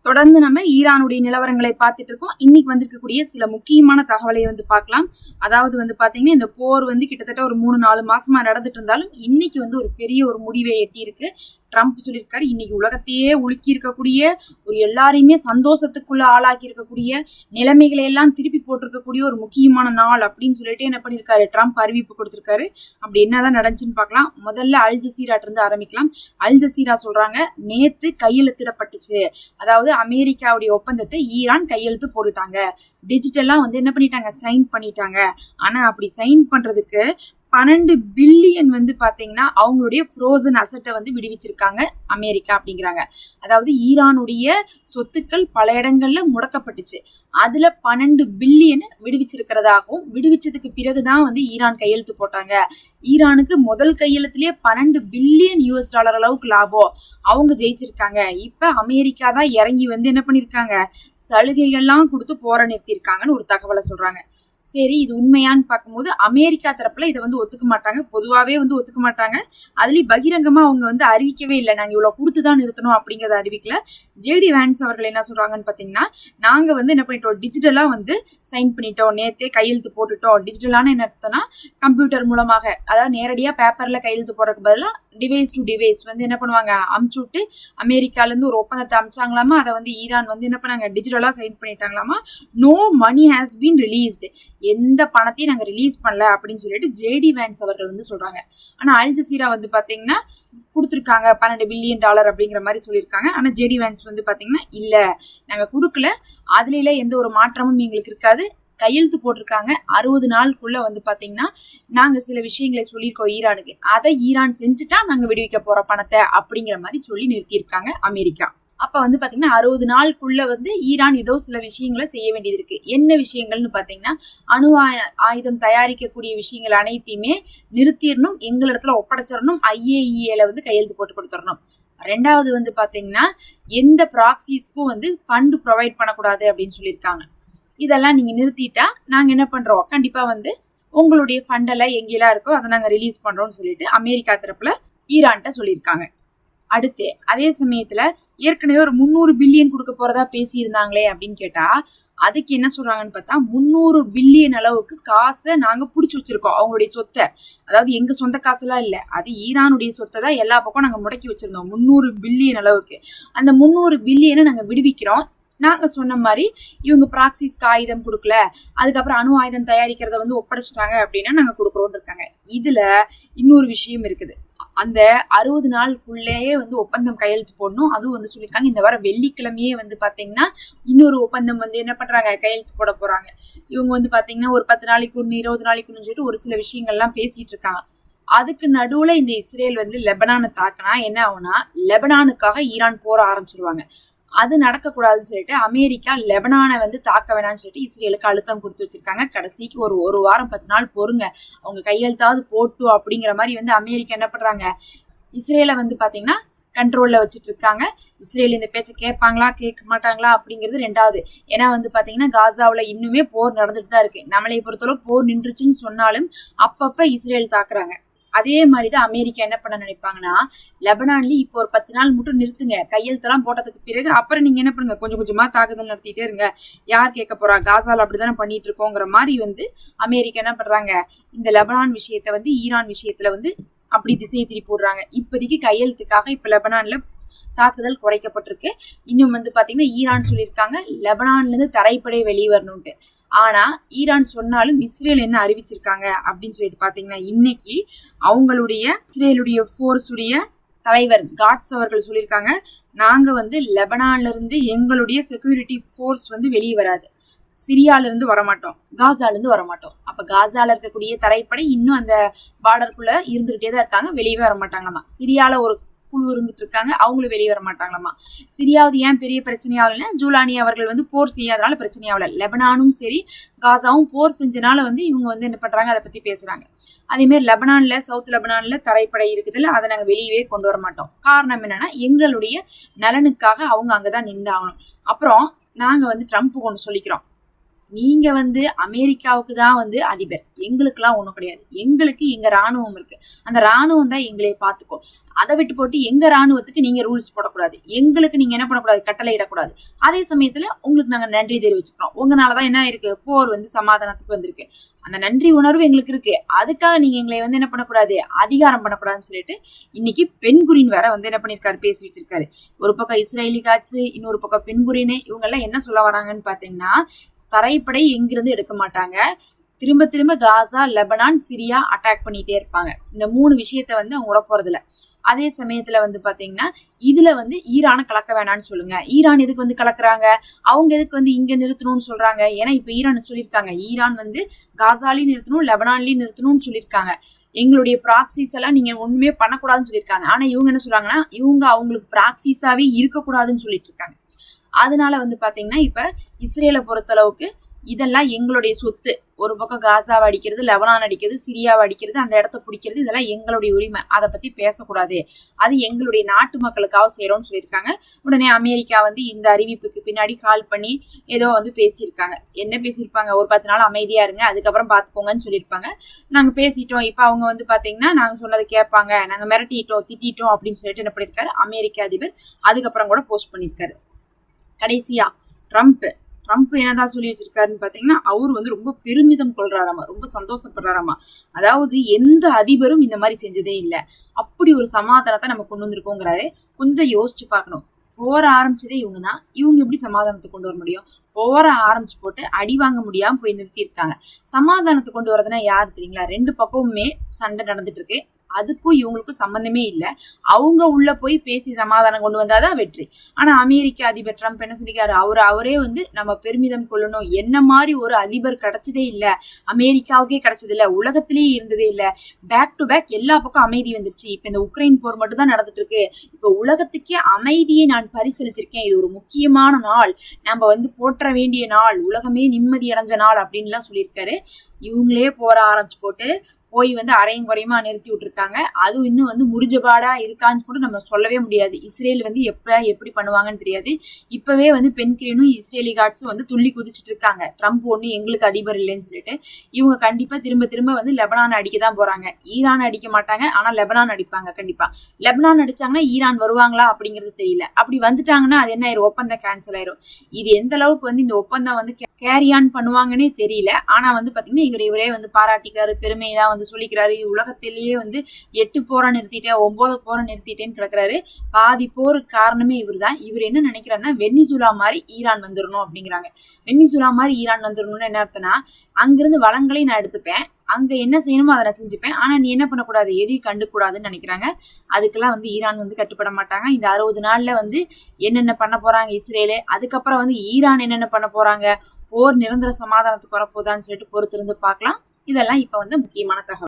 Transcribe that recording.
தொடர்ந்து நம்ம ஈரானுடைய நிலவரங்களை பார்த்துட்டு இருக்கோம். இன்னைக்கு வந்திருக்கக்கூடிய சில முக்கியமான தகவலை பார்க்கலாம். அதாவது பாத்தீங்கன்னா இந்த போர் கிட்டத்தட்ட ஒரு 3-4 மாசமா நடந்துட்டு இருந்தாலும் இன்னைக்கு ஒரு பெரிய ஒரு முடிவை எட்டி இருக்கு. ட்ரம்ப் சொல்லியிருக்காரு, இன்னைக்கு உலகத்தையே உலுக்கி இருக்கக்கூடிய ஒரு எல்லாரையுமே சந்தோஷத்துக்குள்ள ஆளாக்கி இருக்கக்கூடிய நிலைமைகளை எல்லாம் திருப்பி போட்டிருக்கக்கூடிய ஒரு முக்கியமான நாள் அப்படின்னு சொல்லிட்டு என்ன பண்ணியிருக்காரு, ட்ரம்ப் அறிவிப்பு கொடுத்திருக்காரு. அப்படி என்னதான் நடந்துச்சுன்னு பார்க்கலாம். முதல்ல அல் ஜசீராட்ட இருந்து ஆரம்பிக்கலாம். அல் ஜசீரா சொல்றாங்க, நேத்து கையெழுத்திடப்பட்டுச்சு. அதாவது அமெரிக்காவுடைய ஒப்பந்தத்தை ஈரான் கையெழுத்து போட்டுட்டாங்க. டிஜிட்டலா என்ன பண்ணிட்டாங்க, சைன் பண்ணிட்டாங்க. ஆனா அப்படி சைன் பண்றதுக்கு 12 பில்லியன் பாத்தீங்கன்னா அவங்களுடைய ஃப்ரோசன் அசட்டை விடுவிச்சிருக்காங்க அமெரிக்கா அப்படிங்கிறாங்க. அதாவது ஈரானுடைய சொத்துக்கள் பல இடங்கள்ல முடக்கப்பட்டுச்சு. அதுல 12 பில்லியன் விடுவிச்சிருக்கிறதாகவும், விடுவிச்சதுக்கு பிறகுதான் ஈரான் கையெழுத்து போட்டாங்க. ஈரானுக்கு முதல் கையெழுத்துலயே 12 பில்லியன் US$ அளவுக்கு லாபம். அவங்க ஜெயிச்சிருக்காங்க. இப்ப அமெரிக்கா தான் இறங்கி என்ன பண்ணிருக்காங்க, சலுகைகள்லாம் கொடுத்து போற நிறுத்திருக்காங்கன்னு ஒரு தகவலை சொல்றாங்க. சரி, இது உண்மையான்னு பார்க்கும்போது அமெரிக்கா தரப்புல இதை ஒத்துக்க மாட்டாங்க. பொதுவாவே ஒத்துக்க மாட்டாங்க. அதுலயும் பகிரங்கமா அவங்க அறிவிக்கவே இல்லை, நாங்க இவ்வளவு கொடுத்துதான் நிறுத்தணும் அப்படிங்கறத அறிவிக்கல. ஜேடி வேன்ஸ் அவர்கள் என்ன சொல்றாங்கன்னு பாத்தீங்கன்னா, நாங்க என்ன பண்ணிட்டோம், டிஜிட்டலா சைன் பண்ணிட்டோம், நேத்தே கையெழுத்து போட்டுட்டோம். டிஜிட்டலான என்ன அர்த்தம்னா கம்ப்யூட்டர் மூலமாக, அதாவது நேரடியா பேப்பர்ல கையெழுத்து போடுறதுக்கு பதிலா டிவைஸ் டு டிவைஸ் என்ன பண்ணுவாங்க, அமுச்சு விட்டு அமெரிக்கால இருந்து ஒரு ஒப்பந்தத்தை அமிச்சாங்களாமா. அதை ஈரான் என்ன பண்ணாங்க, டிஜிட்டலா சைன் பண்ணிட்டாங்களாமா. No money has been released, எந்த பணத்தையும் நாங்க ரிலீஸ் பண்ணல அப்படின்னு சொல்லிட்டு ஜேடி வேன்ஸ் அவர்கள் சொல்றாங்க. ஆனா அல் ஜசீரா பாத்தீங்கன்னா கொடுத்துருக்காங்க $12 பில்லியன் அப்படிங்கிற மாதிரி சொல்லியிருக்காங்க. ஆனா ஜேடி வேன்ஸ் பாத்தீங்கன்னா இல்ல, நாங்க கொடுக்கல, அதுல எந்த ஒரு மாற்றமும் எங்களுக்கு இருக்காது, கையெழுத்து போட்டிருக்காங்க. 60 நாளுக்குள்ள பாத்தீங்கன்னா நாங்க சில விஷயங்களை சொல்லியிருக்கோம் ஈரானுக்கு, அதை ஈரான் செஞ்சுட்டா நாங்க விடுவிக்க போற பணத்தை அப்படிங்கிற மாதிரி சொல்லி நிறுத்தியிருக்காங்க அமெரிக்கா. அப்ப பாத்தீங்கன்னா 60 நாளுக்குள்ள ஈரான் ஏதோ சில விஷயங்களை செய்ய வேண்டியது இருக்கு. என்ன விஷயங்கள்னு பாத்தீங்கன்னா, அணு ஆயுதம் தயாரிக்கக்கூடிய விஷயங்கள் அனைத்தையுமே நிறுத்திடணும், எங்களிடத்துல ஒப்படைச்சிடணும், IAEA கையெழுத்து போட்டு கொடுத்துடணும். ரெண்டாவது பாத்தீங்கன்னா, எந்த ப்ராக்சிஸ்க்கும் ஃபண்ட் ப்ரொவைட் பண்ணக்கூடாது அப்படின்னு சொல்லியிருக்காங்க. இதெல்லாம் நீங்க நிறுத்திட்டா நாங்க என்ன பண்றோம், கண்டிப்பா உங்களுடைய ஃபண்ட் எல்லாம் எங்கெல்லாம் இருக்கோ அதை நாங்க ரிலீஸ் பண்றோம்னு சொல்லிட்டு அமெரிக்கா தரப்புல ஈரான்கிட்ட சொல்லியிருக்காங்க. அடுத்து அதே சமயத்துல ஏற்கனவே ஒரு 300 பில்லியன் கொடுக்க போறதா பேசி இருந்தாங்களே அப்படின்னு கேட்டா, அதுக்கு என்ன சொல்றாங்கன்னு பார்த்தா, 300 பில்லியன் அளவுக்கு காசை நாங்க புடிச்சு வச்சிருக்கோம், அவங்களுடைய சொத்தை. அதாவது எங்க சொந்த காசெல்லாம் இல்ல, அது ஈரானுடைய சொத்தை தான் எல்லா பக்கம் நாங்க முடக்கி வச்சிருந்தோம் 300 பில்லியன் அளவுக்கு. அந்த 300 பில்லியனை நாங்க விடுவிக்கிறோம். நாங்க சொன்ன மாதிரி இவங்க ப்ராக்சிஸ்க்கு ஆயுதம் கொடுக்கல, அதுக்கப்புறம் அணு ஆயுதம் தயாரிக்கிறத ஒப்படைச்சிட்டாங்க அப்படின்னா நாங்க கொடுக்குறோம்னு இருக்காங்க. இதுல இன்னொரு விஷயம் இருக்குது. அந்த 60 நாளுக்குள்ளேயே ஒப்பந்தம் கையெழுத்து போடணும். அதுவும் சொல்லியிருக்காங்க இந்த வாரம் வெள்ளிக்கிழமையே பாத்தீங்கன்னா இன்னொரு ஒப்பந்தம் என்ன பண்றாங்க, கையெழுத்து போட போறாங்க. இவங்க பாத்தீங்கன்னா ஒரு 10 நாளைக்கு ஒன்று, 20 நாளைக்கு ஒன்று சொல்லிட்டு ஒரு சில விஷயங்கள்லாம் பேசிட்டு இருக்காங்க. அதுக்கு நடுவுல இந்த இஸ்ரேல் லெபனானை தாக்கினா என்ன ஆகும்னா, லெபனானுக்காக ஈரான் போற ஆரம்பிச்சிருவாங்க. அது நடக்கக்கூடாதுன்னு சொல்லிட்டு அமெரிக்கா லெபனானை தாக்க வேணாம்னு சொல்லிட்டு இஸ்ரேலுக்கு அழுத்தம் கொடுத்து வச்சிருக்காங்க. கடைசிக்கு ஒரு வாரம் 10 நாள் பொறுங்க, அவங்க கையெழுத்தாவது போட்டு அப்படிங்கிற மாதிரி அமெரிக்கா என்ன பண்றாங்க, இஸ்ரேலை பாத்தீங்கன்னா கண்ட்ரோல்ல வச்சுட்டு இருக்காங்க. இஸ்ரேல் இந்த பேச்சை கேட்பாங்களா கேட்க மாட்டாங்களா அப்படிங்கிறது ரெண்டாவது. ஏன்னா பாத்தீங்கன்னா காசாவுல இன்னுமே போர் நடந்துட்டு தான் இருக்கு. நம்மளை பொறுத்தளவுக்கு போர் நின்றுச்சுன்னு சொன்னாலும் அப்பப்ப இஸ்ரேல் தாக்குறாங்க. அதே மாதிரிதான் அமெரிக்கா என்ன பண்ண நினைப்பாங்கன்னா, லெபனான்ல இப்போ ஒரு 10 நாள் மட்டும் நிறுத்துங்க, கையெழுத்தெல்லாம் போட்டதுக்கு பிறகு அப்புறம் நீங்க என்ன பண்ணுங்க, கொஞ்சம் கொஞ்சமா தாக்குதல் நடத்திட்டே இருங்க, யார் கேட்க போறா, காசால அப்படித்தானே பண்ணிட்டு இருக்கோங்கிற மாதிரி அமெரிக்கா என்ன பண்றாங்க, இந்த லெபனான் விஷயத்த ஈரான் விஷயத்துல அப்படி திசையை திருப்பி போடுறாங்க. இப்போதைக்கு கையெழுத்துக்காக இப்ப லெபனான்ல தாக்குதல் குறைக்கப்பட்டிருக்கு. இன்னும் பாத்தீங்கன்னா ஈரான் சொல்லியிருக்காங்க லெபனான்ல இருந்து தரைப்படை வெளியே வரணும்ட்டு. ஆனா ஈரான் சொன்னாலும் இஸ்ரேல் என்ன அறிவிச்சிருக்காங்க அப்படின்னு சொல்லிட்டு பாத்தீங்கன்னா, இன்னைக்கு அவங்களுடைய இஸ்ரேலுடைய போர்ஸுடைய தலைவர் காட்ஸ் அவர்கள் சொல்லியிருக்காங்க, நாங்க லெபனான்ல இருந்து எங்களுடைய செக்யூரிட்டி போர்ஸ் வெளியே வராது, சிரியால இருந்து வரமாட்டோம், காசால இருந்து வரமாட்டோம். அப்ப காசால இருக்கக்கூடிய தரைப்படை இன்னும் அந்த பார்டருக்குள்ள இருந்துகிட்டே தான் இருக்காங்க, வெளியவே வரமாட்டாங்களாமா. சிரியால ஒரு குழு இருந்துட்டு இருக்காங்க, அவங்களும் வெளியே வர மாட்டாங்களாமா. சிரியாவது ஏன் பெரிய பிரச்சனையாகலன்னா, ஜூலானி அவர்கள் போர் செய்யாதனால பிரச்சனையாகல. லெபனானும் சரி காசாவும் போர் செஞ்சனால இவங்க என்ன பண்றாங்க, அதை பத்தி பேசுறாங்க. அதே மாதிரி லெபனான்ல, சவுத் லெபனான்ல தரைப்படை இருக்குதுல்ல, அதை நாங்க வெளியவே கொண்டு வர மாட்டோம். காரணம் என்னன்னா, எங்களுடைய நலனுக்காக அவங்க அங்கதான் நின்றாகணும். அப்புறம் நாங்க ட்ரம்ப் ஒன்று சொல்லிக்கிறோம், நீங்க வந்து அமெரிக்காவுக்கு தான் வந்து அதிபர், எங்களுக்கெல்லாம் ஒண்ணும் கிடையாது. எங்களுக்கு எங்க ராணுவம் இருக்கு, அந்த ராணுவம் தான் எங்களை பாத்துக்கும். அதை விட்டு போட்டு எங்க ராணுவத்துக்கு நீங்க ரூல்ஸ் போடக்கூடாது, எங்களுக்கு நீங்க என்ன பண்ணக்கூடாது, கட்டளை இடக்கூடாது. அதே சமயத்துல உங்களுக்கு நாங்க நன்றி தெரிவிச்சுக்கிறோம், உங்களாலதான் என்ன இருக்கு, போர் வந்து சமாதானத்துக்கு வந்திருக்கு. அந்த நன்றி உணர்வு எங்களுக்கு இருக்கு, அதுக்காக நீங்க எங்களை வந்து என்ன பண்ணக்கூடாது, அதிகாரம் பண்ணக்கூடாதுன்னு சொல்லிட்டு இன்னைக்கு பெண்குறின் வேற வந்து என்ன பண்ணிருக்காரு, பேசி வச்சிருக்காரு. ஒரு பக்கம் இஸ்ரேலி காட்ஸ், இன்னொரு பக்கம் பெண்குறின்னு, இவங்க எல்லாம் என்ன சொல்ல வராங்கன்னு பாத்தீங்கன்னா, தரைப்படை எங்கிருந்து எடுக்க மாட்டாங்க, திரும்ப திரும்ப காசா, லெபனான், சிரியா அட்டாக் பண்ணிட்டே இருப்பாங்க. இந்த 3 விஷயத்த வந்து அவங்க விட போறது இல்ல. அதே சமயத்துல வந்து பாத்தீங்கன்னா இதுல வந்து ஈரானை கலக்க வேணாம்னு சொல்லுங்க. ஈரான் எதுக்கு வந்து கலக்குறாங்க, அவங்க எதுக்கு வந்து இங்க நிறுத்தணும்னு சொல்றாங்க. ஏன்னா இப்ப ஈரான் சொல்லியிருக்காங்க, ஈரான் வந்து காசாலையும் நிறுத்தணும், லெபனான்லயும் நிறுத்தணும்னு சொல்லியிருக்காங்க. எங்களுடைய ப்ராக்சிஸ் எல்லாம் நீங்க ஒண்ணுமே பண்ணக்கூடாதுன்னு சொல்லியிருக்காங்க. ஆனா இவங்க என்ன சொல்றாங்கன்னா, இவங்க அவங்களுக்கு ப்ராக்சிஸாவே இருக்கக்கூடாதுன்னு சொல்லிட்டு இருக்காங்க. அதனால வந்து பாத்தீங்கன்னா இப்ப இஸ்ரேலை பொறுத்தளவுக்கு இதெல்லாம் எங்களுடைய சொத்து. ஒரு பக்கம் காசாவை அடிக்கிறது, லெபனான் அடிக்கிறது, சிரியாவை அடிக்கிறது, அந்த இடத்த பிடிக்கிறது, இதெல்லாம் எங்களுடைய உரிமை, அதை பத்தி பேசக்கூடாது, அது எங்களுடைய நாட்டு மக்களுக்காக செய்யறோம்னு சொல்லியிருக்காங்க. உடனே அமெரிக்கா வந்து இந்த அறிவிப்புக்கு பின்னாடி கால் பண்ணி ஏதோ வந்து பேசியிருக்காங்க. என்ன பேசியிருப்பாங்க, ஒரு 10 நாள் அமைதியா இருங்க, அதுக்கப்புறம் பாத்துக்கோங்கன்னு சொல்லியிருப்பாங்க. நாங்க பேசிட்டோம், இப்ப அவங்க வந்து பாத்தீங்கன்னா நாங்க சொன்னதை கேட்பாங்க, நாங்க மிரட்டிட்டோம், திட்டிட்டோம் அப்படின்னு சொல்லிட்டு என்ன பண்ணிருக்காரு அமெரிக்க அதிபர். அதுக்கப்புறம் கூட போஸ்ட் பண்ணிருக்காரு. கடைசியா ட்ரம்ப் என்னதான் சொல்லி வச்சிருக்காருன்னு பாத்தீங்கன்னா, அவரு வந்து ரொம்ப பெருமிதம் கொள்றாராமா, ரொம்ப சந்தோஷப்படுறாராமா. அதாவது எந்த அதிபரும் இந்த மாதிரி செஞ்சதே இல்ல, அப்படி ஒரு சமாதானத்தை நம்ம கொண்டு வந்திருக்கோங்கிறாரு. கொஞ்சம் யோசிச்சு பார்க்கணும், போற ஆரம்பிச்சதே இவங்க தான், இவங்க எப்படி சமாதானத்தை கொண்டு வர முடியும்? போற ஆரம்பிச்சு போட்டு அடி வாங்க முடியாம போய் நிறுத்தி இருக்காங்க. சமாதானத்தை கொண்டு வரதுன்னா யாரு தெரியுங்களா, 2 பக்கமுமே சண்டை நடந்துட்டு இருக்கு, அதுக்கும் இவங்களுக்கும் சம்பந்தமே இல்ல. அவங்க உள்ள போய் பேசி சமாதானம் கொண்டு வந்தாதான் வெற்றி. ஆனா அமெரிக்க அதிபர் ட்ரம்ப் என்ன சொல்லிக்காரு, அவரே வந்து நம்ம பெருமிதம் கொள்ளணும், என்ன மாதிரி ஒரு அதிபர் கிடைச்சதே இல்ல, அமெரிக்காவுக்கே கிடைச்சது இல்ல, உலகத்திலேயே இருந்ததே இல்ல, பேக் டு பேக் எல்லா பக்கம் அமைதி வந்துருச்சு. இப்ப இந்த உக்ரைன் போர் மட்டும் தான் நடந்துட்டு இருக்கு, இப்ப உலகத்துக்கே அமைதியை நான் பரிசளிச்சிருக்கேன், இது ஒரு முக்கியமான நாள், நம்ம வந்து போற்ற வேண்டிய நாள், உலகமே நிம்மதி அடைஞ்ச நாள் அப்படின்னு எல்லாம் சொல்லியிருக்காரு. இவங்களே போற ஆரம்பிச்சு போட்டு போய் வந்து அரையும் குறையுமா நிறுத்தி விட்டுருக்காங்க. அதுவும் இன்னும் வந்து முடிஞ்சபாடா இருக்கான்னு கூட நம்ம சொல்லவே முடியாது. இஸ்ரேல் வந்து எப்படி பண்ணுவாங்கன்னு தெரியாது. இப்பவே வந்து பெண்கிரீனும் இஸ்ரேலி காட்ஸும் வந்து துள்ளி குதிச்சுட்டு இருக்காங்க, ட்ரம்ப் ஒண்ணு எங்களுக்கு அதிபர் இல்லைன்னு சொல்லிட்டு. இவங்க கண்டிப்பா திரும்ப திரும்ப வந்து லெபனான் அடிக்கதான் போறாங்க. ஈரான் அடிக்க மாட்டாங்க, ஆனா லெபனான் அடிப்பாங்க கண்டிப்பா. லெபனான் அடிச்சாங்கன்னா ஈரான் வருவாங்களா அப்படிங்கிறது தெரியல. அப்படி வந்துட்டாங்கன்னா அது என்ன ஆயிரும், ஒப்பந்தம் கேன்சல் ஆயிரும். இது எந்த அளவுக்கு வந்து இந்த ஒப்பந்தம் வந்து கேரியான் பண்ணுவாங்கன்னே தெரியல. ஆனா வந்து பாத்தீங்கன்னா இவரே வந்து பாராட்டிக்கிறாரு, பெருமையெல்லாம் வந்து சொல்லிக்கிறாரு. உலகத்திலேயே வந்து 8 போரை நிறுத்திட்டேன், 9 போரை நிறுத்திட்டேன்னு கிடக்குறாரு. பாதி போருக்கு காரணமே இவர் தான். இவர் என்ன நினைக்கிறாருன்னா, வெனிசுலா மாதிரி ஈரான் வந்துடணும் அப்படிங்கிறாங்க. வெனிசுலா மாதிரி ஈரான் வந்துடணும்னு என்ன அர்த்தம்னா, அங்கிருந்து வளங்களை நான் எடுத்துப்பேன், அங்க என்ன செய்யணுமோ அதை நான் செஞ்சுப்பேன், ஆனா நீ என்ன பண்ணக்கூடாது, எதையும் கண்டுக்கூடாதுன்னு நினைக்கிறாங்க. அதுக்கெல்லாம் வந்து ஈரான் வந்து கட்டுப்பட மாட்டாங்க. இந்த 60 நாள்ல வந்து என்னென்ன பண்ண போறாங்க இஸ்ரேலு, அதுக்கப்புறம் வந்து ஈரான் என்னென்ன பண்ண போறாங்க, போர் நிரந்தர சமாதானத்துக்கு வரப்போதான்னு சொல்லிட்டு பொறுத்திருந்து பார்க்கலாம். இதெல்லாம் இப்ப வந்து முக்கியமான தகவல்.